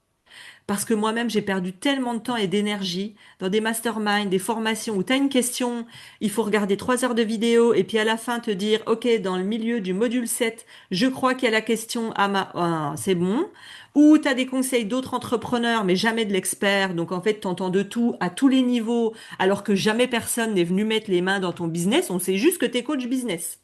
Parce que moi-même, j'ai perdu tellement de temps et d'énergie dans des masterminds, des formations où tu as une question, il faut regarder 3 heures de vidéo et puis à la fin te dire, OK, dans le milieu du module 7, je crois qu'il y a la question à ma... Ah, c'est bon. Ou tu as des conseils d'autres entrepreneurs, mais jamais de l'expert. Donc en fait, tu entends de tout à tous les niveaux, alors que jamais personne n'est venu mettre les mains dans ton business. On sait juste que tu es coach business.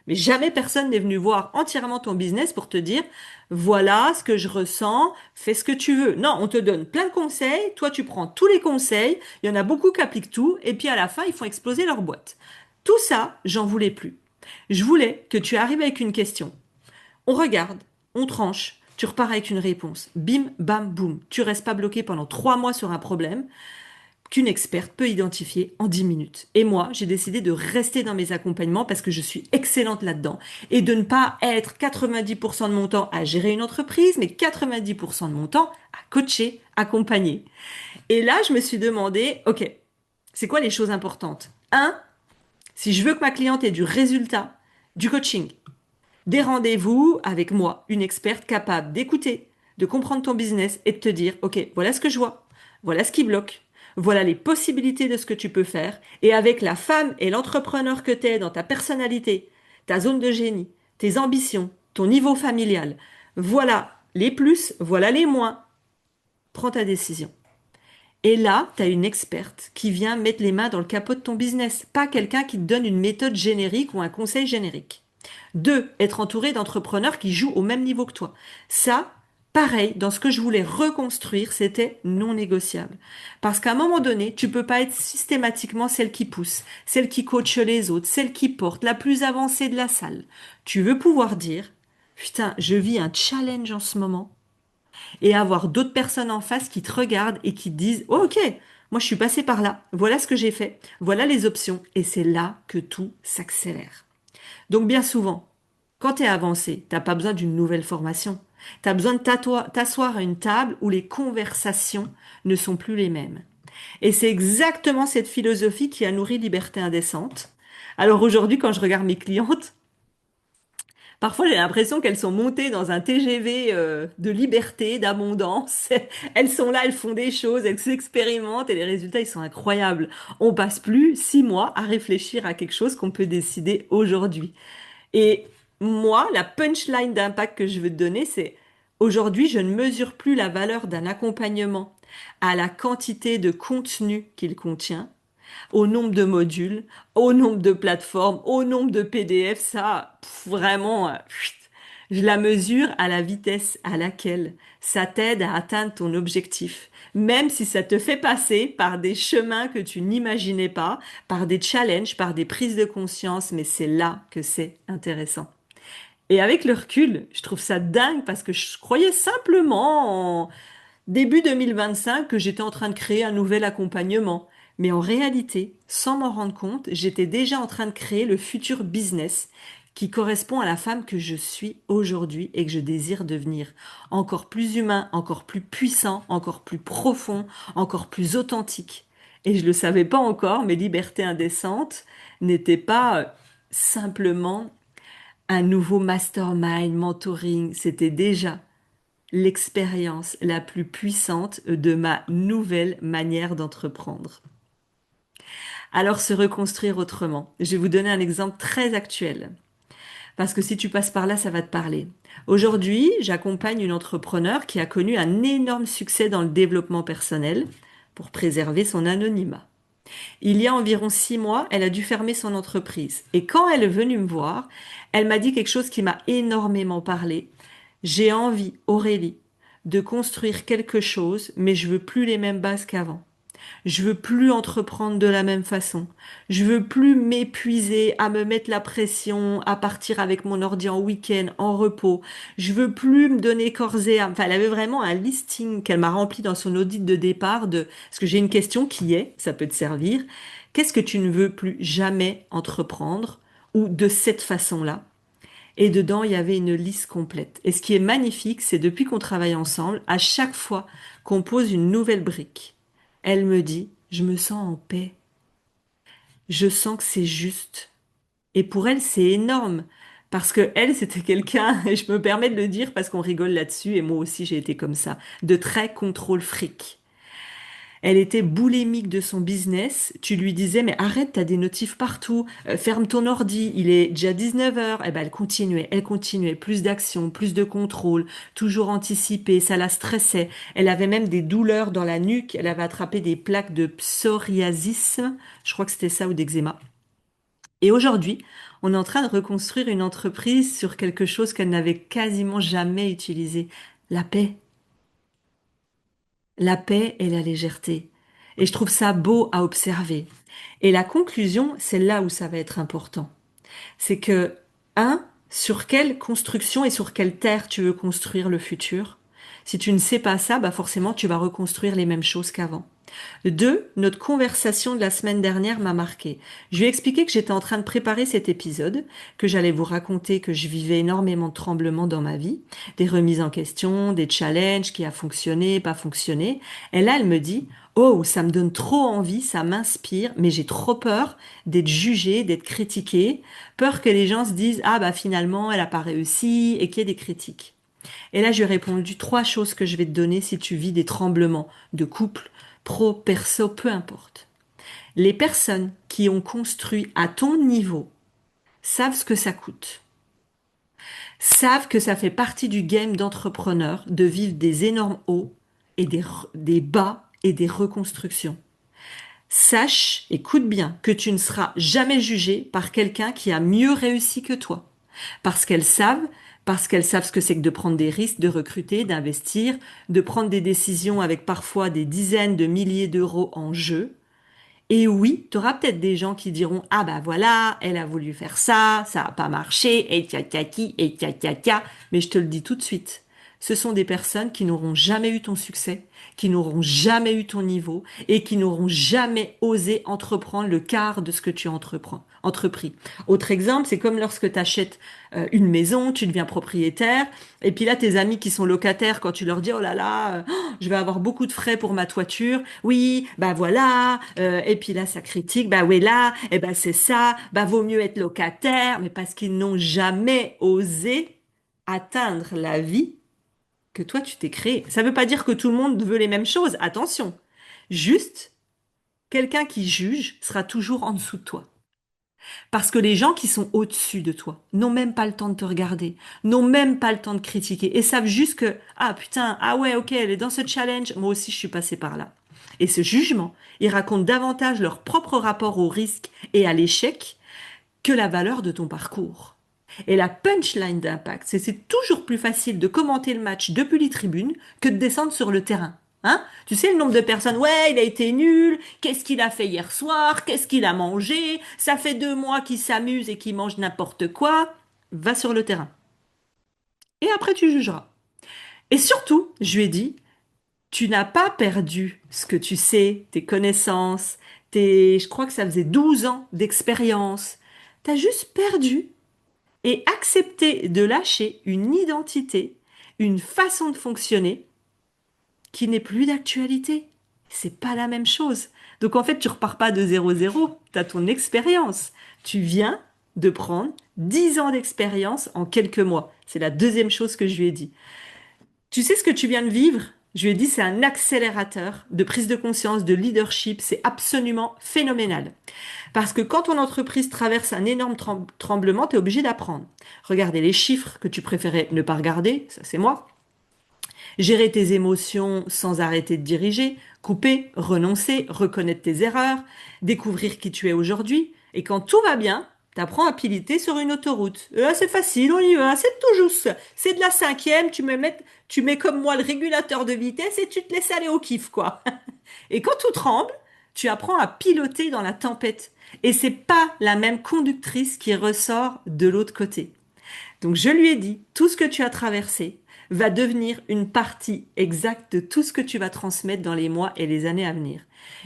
Mais jamais personne n'est venu voir entièrement ton business pour te dire, voilà ce que je ressens, fais ce que tu veux. Non, on te donne plein de conseils, toi tu prends tous les conseils, il y en a beaucoup qui appliquent tout, et puis à la fin, ils font exploser leur boîte. Tout ça, j'en voulais plus. Je voulais que tu arrives avec une question. On regarde, on tranche, tu repars avec une réponse. Bim, bam, boum. Tu restes pas bloqué pendant 3 mois sur un problème qu'une experte peut identifier en 10 minutes. Et moi, j'ai décidé de rester dans mes accompagnements parce que je suis excellente là-dedans et de ne pas être 90% de mon temps à gérer une entreprise, mais 90% de mon temps à coacher, accompagner. Et là, je me suis demandé, OK, c'est quoi les choses importantes? Un, si je veux que ma cliente ait du résultat, du coaching, des rendez-vous avec moi, une experte capable d'écouter, de comprendre ton business et de te dire, OK, voilà ce que je vois, voilà ce qui bloque, voilà les possibilités de ce que tu peux faire. Et avec la femme et l'entrepreneur que tu es dans ta personnalité, ta zone de génie, tes ambitions, ton niveau familial, voilà les plus, voilà les moins. Prends ta décision. Et là, tu as une experte qui vient mettre les mains dans le capot de ton business, pas quelqu'un qui te donne une méthode générique ou un conseil générique. Deux, être entouré d'entrepreneurs qui jouent au même niveau que toi. Ça, pareil, dans ce que je voulais reconstruire, c'était non négociable. Parce qu'à un moment donné, tu peux pas être systématiquement celle qui pousse, celle qui coache les autres, celle qui porte, la plus avancée de la salle. Tu veux pouvoir dire, putain, je vis un challenge en ce moment et avoir d'autres personnes en face qui te regardent et qui te disent, oh, OK, moi je suis passé par là, voilà ce que j'ai fait, voilà les options, et c'est là que tout s'accélère. Donc bien souvent, quand tu es avancé, t'as pas besoin d'une nouvelle formation. Tu as besoin de t'asseoir à une table où les conversations ne sont plus les mêmes. Et c'est exactement cette philosophie qui a nourri Liberté Indécente. Alors aujourd'hui, quand je regarde mes clientes, parfois, j'ai l'impression qu'elles sont montées dans un TGV de liberté, d'abondance. Elles sont là, elles font des choses, elles s'expérimentent et les résultats, ils sont incroyables. On passe plus 6 mois à réfléchir à quelque chose qu'on peut décider aujourd'hui. Et moi, la punchline d'impact que je veux te donner, c'est aujourd'hui, je ne mesure plus la valeur d'un accompagnement à la quantité de contenu qu'il contient, au nombre de modules, au nombre de plateformes, au nombre de PDF, ça, vraiment, chut. Je la mesure à la vitesse à laquelle ça t'aide à atteindre ton objectif, même si ça te fait passer par des chemins que tu n'imaginais pas, par des challenges, par des prises de conscience, mais c'est là que c'est intéressant. Et avec le recul, je trouve ça dingue parce que je croyais simplement en début 2025 que j'étais en train de créer un nouvel accompagnement. Mais en réalité, sans m'en rendre compte, j'étais déjà en train de créer le futur business qui correspond à la femme que je suis aujourd'hui et que je désire devenir. Encore plus humain, encore plus puissant, encore plus profond, encore plus authentique. Et je ne le savais pas encore, mais Liberté Indécente n'était pas simplement un nouveau mastermind, mentoring, c'était déjà l'expérience la plus puissante de ma nouvelle manière d'entreprendre. Alors, se reconstruire autrement. Je vais vous donner un exemple très actuel, parce que si tu passes par là, ça va te parler. Aujourd'hui, j'accompagne une entrepreneur qui a connu un énorme succès dans le développement personnel pour préserver son anonymat. Il y a environ 6 mois, elle a dû fermer son entreprise. Et quand elle est venue me voir, elle m'a dit quelque chose qui m'a énormément parlé. J'ai envie, Aurélie, de construire quelque chose, mais je veux plus les mêmes bases qu'avant. Je veux plus entreprendre de la même façon. Je veux plus m'épuiser à me mettre la pression, à partir avec mon ordi en week-end, en repos. Je veux plus me donner corps et âme. Enfin, elle avait vraiment un listing qu'elle m'a rempli dans son audit de départ de, parce que j'ai une question qui est, ça peut te servir. Qu'est-ce que tu ne veux plus jamais entreprendre ou de cette façon-là? Et dedans, il y avait une liste complète. Et ce qui est magnifique, c'est depuis qu'on travaille ensemble, à chaque fois qu'on pose une nouvelle brique, elle me dit, je me sens en paix. Je sens que c'est juste. Et pour elle, c'est énorme. Parce que elle, c'était quelqu'un, et je me permets de le dire parce qu'on rigole là-dessus, et moi aussi j'ai été comme ça, de très contrôle fric. Elle était boulémique de son business. Tu lui disais, mais arrête, t'as des notifs partout, ferme ton ordi, il est déjà 19 heures. Eh ben, elle continuait, plus d'action, plus de contrôle, toujours anticipée, ça la stressait. Elle avait même des douleurs dans la nuque, elle avait attrapé des plaques de psoriasis, je crois que c'était ça, ou d'eczéma. Et aujourd'hui, on est en train de reconstruire une entreprise sur quelque chose qu'elle n'avait quasiment jamais utilisé, la paix. La paix et la légèreté. Et je trouve ça beau à observer. Et la conclusion, c'est là où ça va être important. C'est que, un, sur quelle construction et sur quelle terre tu veux construire le futur. Si tu ne sais pas ça, bah forcément tu vas reconstruire les mêmes choses qu'avant. Deux, notre conversation de la semaine dernière m'a marqué. Je lui ai expliqué que j'étais en train de préparer cet épisode, que j'allais vous raconter que je vivais énormément de tremblements dans ma vie, des remises en question, des challenges, qui a fonctionné, pas fonctionné. Et là, elle me dit, oh, ça me donne trop envie, ça m'inspire, mais j'ai trop peur d'être jugée, d'être critiquée, peur que les gens se disent, ah bah finalement, elle a pas réussi, et qu'il y ait des critiques. Et là, je lui ai répondu trois choses que je vais te donner si tu vis des tremblements de couple, pro, perso, peu importe. Les personnes qui ont construit à ton niveau savent ce que ça coûte, savent que ça fait partie du game d'entrepreneur de vivre des énormes hauts et des bas et des reconstructions. Sache, écoute bien, que tu ne seras jamais jugé par quelqu'un qui a mieux réussi que toi. Parce qu'elles savent ce que c'est que de prendre des risques, de recruter, d'investir, de prendre des décisions avec parfois des dizaines de milliers d'euros en jeu. Et oui, tu auras peut-être des gens qui diront, ah bah voilà, elle a voulu faire ça, ça n'a pas marché, et tia tia qui, et tia tia tia. Mais je te le dis tout de suite, ce sont des personnes qui n'auront jamais eu ton succès, qui n'auront jamais eu ton niveau et qui n'auront jamais osé entreprendre le quart de ce que tu as entrepris. Autre exemple, c'est comme lorsque tu achètes une maison, tu deviens propriétaire, et puis là, tes amis qui sont locataires, quand tu leur dis, oh là là, je vais avoir beaucoup de frais pour ma toiture, oui, bah voilà, et puis là, ça critique, bah oui, là, et ben c'est ça, bah vaut mieux être locataire, mais parce qu'ils n'ont jamais osé atteindre la vie que toi tu t'es créée. Ça ne veut pas dire que tout le monde veut les mêmes choses, attention. Juste, quelqu'un qui juge sera toujours en dessous de toi. Parce que les gens qui sont au-dessus de toi n'ont même pas le temps de te regarder, n'ont même pas le temps de critiquer et savent juste que, ah putain, ah ouais, ok, elle est dans ce challenge, moi aussi je suis passée par là. Et ce jugement, ils racontent davantage leur propre rapport au risque et à l'échec que la valeur de ton parcours. Et la punchline d'Impact, c'est toujours plus facile de commenter le match depuis les tribunes que de descendre sur le terrain. Hein? Tu sais le nombre de personnes, ouais, il a été nul, qu'est-ce qu'il a fait hier soir, qu'est-ce qu'il a mangé, ça fait 2 mois qu'il s'amuse et qu'il mange n'importe quoi. Va sur le terrain. Et après, tu jugeras. Et surtout, je lui ai dit, tu n'as pas perdu ce que tu sais, tes connaissances, je crois que ça faisait 12 ans d'expérience. Tu as juste perdu et accepté de lâcher une identité, une façon de fonctionner qui n'est plus d'actualité. C'est pas la même chose. Donc en fait, tu repars pas de 0-0, tu as ton expérience. Tu viens de prendre 10 ans d'expérience en quelques mois. C'est la deuxième chose que je lui ai dit. Tu sais ce que tu viens de vivre? Je lui ai dit, c'est un accélérateur de prise de conscience, de leadership. C'est absolument phénoménal. Parce que quand ton entreprise traverse un énorme tremblement, tu es obligé d'apprendre. Regardez les chiffres que tu préférais ne pas regarder, ça c'est moi. Gérer tes émotions sans arrêter de diriger, couper, renoncer, reconnaître tes erreurs, découvrir qui tu es aujourd'hui. Et quand tout va bien, t'apprends à piloter sur une autoroute. C'est facile, on y va, c'est tout juste. C'est de la cinquième, tu mets comme moi le régulateur de vitesse et tu te laisses aller au kiff, quoi. Et quand tout tremble, tu apprends à piloter dans la tempête. Et c'est pas la même conductrice qui ressort de l'autre côté. Donc je lui ai dit, tout ce que tu as traversé va devenir une partie exacte de tout ce que tu vas transmettre dans les mois et les années à venir.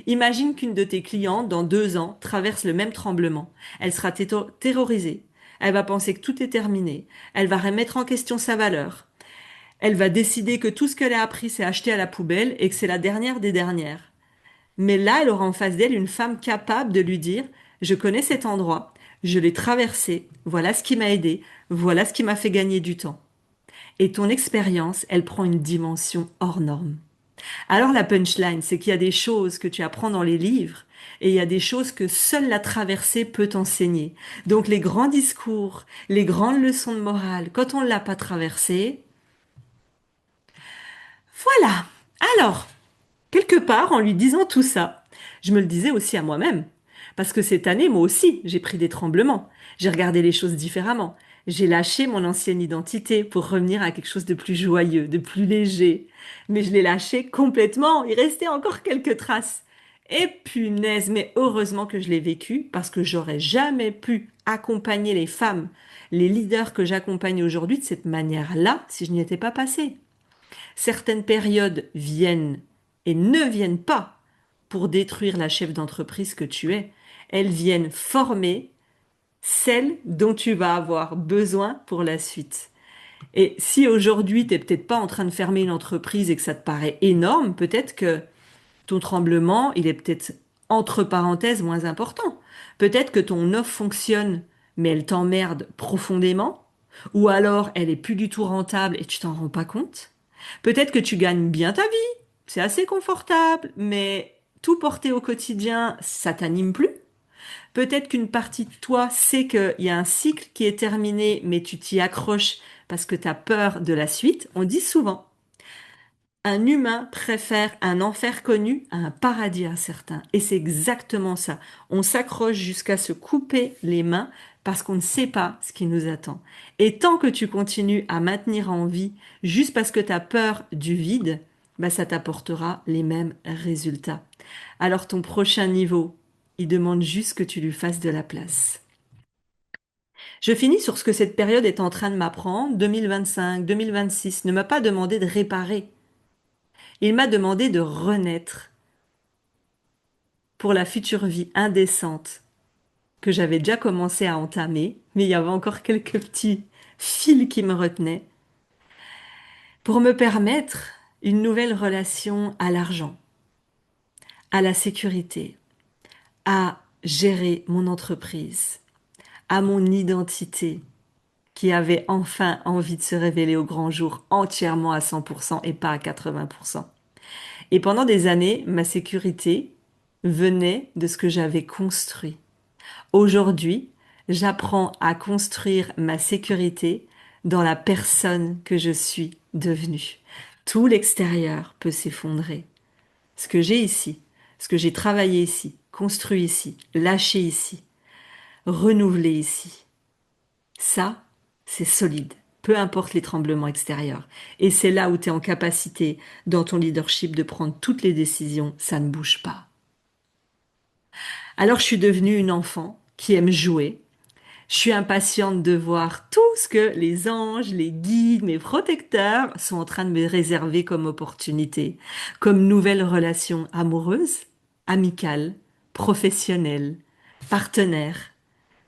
Imagine qu'une de tes clientes, dans 2 ans, traverse le même tremblement. Elle sera terrorisée. Elle va penser que tout est terminé. Elle va remettre en question sa valeur. Elle va décider que tout ce qu'elle a appris, c'est acheté à la poubelle et que c'est la dernière des dernières. Mais là, elle aura en face d'elle une femme capable de lui dire, je connais cet endroit, je l'ai traversé, voilà ce qui m'a aidé, voilà ce qui m'a fait gagner du temps. Et ton expérience, elle prend une dimension hors norme. Alors la punchline, c'est qu'il y a des choses que tu apprends dans les livres et il y a des choses que seule la traversée peut t'enseigner. Donc les grands discours, les grandes leçons de morale, quand on ne l'a pas traversé, voilà. Alors, quelque part, en lui disant tout ça, je me le disais aussi à moi-même. Parce que cette année, moi aussi, j'ai pris des tremblements. J'ai regardé les choses différemment. J'ai lâché mon ancienne identité pour revenir à quelque chose de plus joyeux, de plus léger. Mais je l'ai lâché complètement. Il restait encore quelques traces. Et punaise, mais heureusement que je l'ai vécu parce que j'aurais jamais pu accompagner les femmes, les leaders que j'accompagne aujourd'hui de cette manière-là si je n'y étais pas passée. Certaines périodes viennent et ne viennent pas pour détruire la chef d'entreprise que tu es. Elles viennent former celle dont tu vas avoir besoin pour la suite. Et si aujourd'hui, tu n'es peut-être pas en train de fermer une entreprise et que ça te paraît énorme, peut-être que ton tremblement, il est peut-être entre parenthèses moins important. Peut-être que ton offre fonctionne, mais elle t'emmerde profondément, ou alors elle est plus du tout rentable et tu t'en rends pas compte. Peut-être que tu gagnes bien ta vie, c'est assez confortable, mais tout porter au quotidien, ça t'anime plus. Peut-être qu'une partie de toi sait qu'il y a un cycle qui est terminé, mais tu t'y accroches parce que tu as peur de la suite. On dit souvent, un humain préfère un enfer connu à un paradis incertain. Et c'est exactement ça. On s'accroche jusqu'à se couper les mains parce qu'on ne sait pas ce qui nous attend. Et tant que tu continues à maintenir en vie juste parce que tu as peur du vide, bah ça t'apportera les mêmes résultats. Alors ton prochain niveau, il demande juste que tu lui fasses de la place. Je finis sur ce que cette période est en train de m'apprendre. 2025, 2026 ne m'a pas demandé de réparer. Il m'a demandé de renaître pour la future vie indécente que j'avais déjà commencé à entamer, mais il y avait encore quelques petits fils qui me retenaient, pour me permettre une nouvelle relation à l'argent, à la sécurité, à gérer mon entreprise, à mon identité, qui avait enfin envie de se révéler au grand jour entièrement à 100% et pas à 80%. Et pendant des années, ma sécurité venait de ce que j'avais construit. Aujourd'hui, j'apprends à construire ma sécurité dans la personne que je suis devenue. Tout l'extérieur peut s'effondrer. Ce que j'ai ici, ce que j'ai travaillé ici, construit ici, lâché ici, renouvelé ici, ça, c'est solide, peu importe les tremblements extérieurs. Et c'est là où tu es en capacité, dans ton leadership, de prendre toutes les décisions, ça ne bouge pas. Alors je suis devenue une enfant qui aime jouer. Je suis impatiente de voir tout ce que les anges, les guides, mes protecteurs sont en train de me réserver comme opportunité, comme nouvelles relations amoureuses, amicales, professionnelles, partenaires,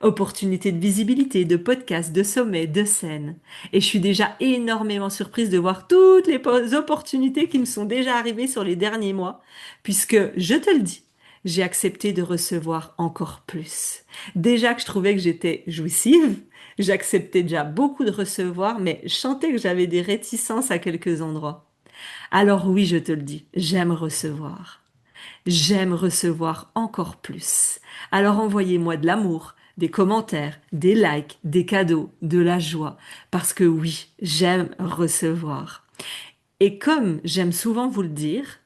opportunités de visibilité, de podcasts, de sommets, de scènes. Et je suis déjà énormément surprise de voir toutes les opportunités qui me sont déjà arrivées sur les derniers mois, puisque, je te le dis, j'ai accepté de recevoir encore plus. Déjà que je trouvais que j'étais jouissive, j'acceptais déjà beaucoup de recevoir, mais je sentais que j'avais des réticences à quelques endroits. Alors oui, je te le dis, j'aime recevoir. J'aime recevoir encore plus. Alors envoyez-moi de l'amour, des commentaires, des likes, des cadeaux, de la joie. Parce que oui, j'aime recevoir. Et comme j'aime souvent vous le dire,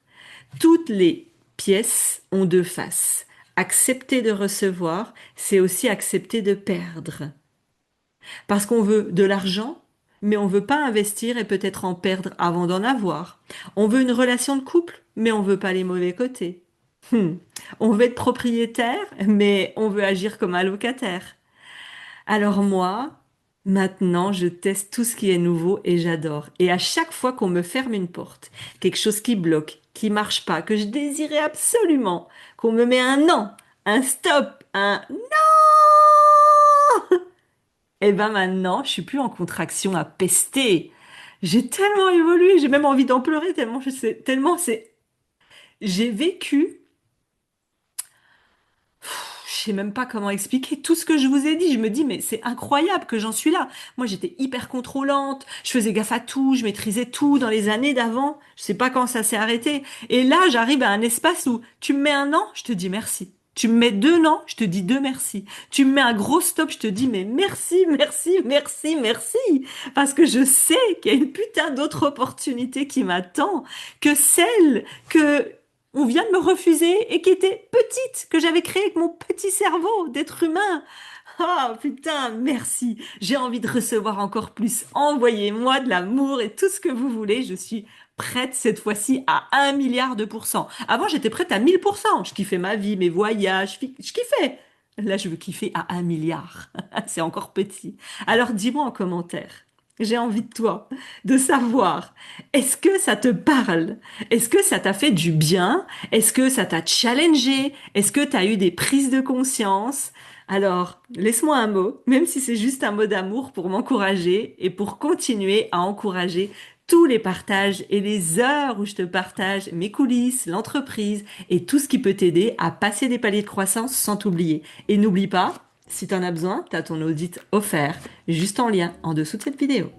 toutes les pièces ont deux faces. Accepter de recevoir, c'est aussi accepter de perdre. Parce qu'on veut de l'argent, mais on veut pas investir et peut-être en perdre avant d'en avoir. On veut une relation de couple, mais on veut pas les mauvais côtés. Hmm. On veut être propriétaire, mais on veut agir comme un locataire. Alors moi, maintenant, je teste tout ce qui est nouveau et j'adore. Et à chaque fois qu'on me ferme une porte, quelque chose qui bloque, qui marche pas, que je désirais absolument, qu'on me met un non, un stop, un non, et ben maintenant, je suis plus en contraction à pester. J'ai tellement évolué, j'ai même envie d'en pleurer tellement je sais, tellement c'est, j'ai vécu. Je sais même pas comment expliquer tout ce que je vous ai dit. Je me dis, mais c'est incroyable que j'en suis là. Moi, j'étais hyper contrôlante. Je faisais gaffe à tout. Je maîtrisais tout dans les années d'avant. Je sais pas quand ça s'est arrêté. Et là, j'arrive à un espace où tu me mets un non, je te dis merci. Tu me mets deux non, je te dis deux merci. Tu me mets un gros stop, je te dis mais merci, merci, merci, merci. Parce que je sais qu'il y a une putain d'autre opportunité qui m'attend que celle que on vient de me refuser et qui était petite, que j'avais créée avec mon petit cerveau d'être humain. Ah putain, merci. J'ai envie de recevoir encore plus. Envoyez-moi de l'amour et tout ce que vous voulez. Je suis prête cette fois-ci à 1 milliard de pourcents. Avant, j'étais prête à 1000%. Je kiffais ma vie, mes voyages, je kiffais. Là, je veux kiffer à 1 milliard. C'est encore petit. Alors dis-moi en commentaire. J'ai envie de toi, de savoir, est-ce que ça te parle? Est-ce que ça t'a fait du bien? Est-ce que ça t'a challengé? Est-ce que t'as eu des prises de conscience? Alors, laisse-moi un mot, même si c'est juste un mot d'amour pour m'encourager et pour continuer à encourager tous les partages et les heures où je te partage mes coulisses, l'entreprise et tout ce qui peut t'aider à passer des paliers de croissance sans t'oublier. Et n'oublie pas, si t'en as besoin, t'as ton audit offert, juste en lien en dessous de cette vidéo.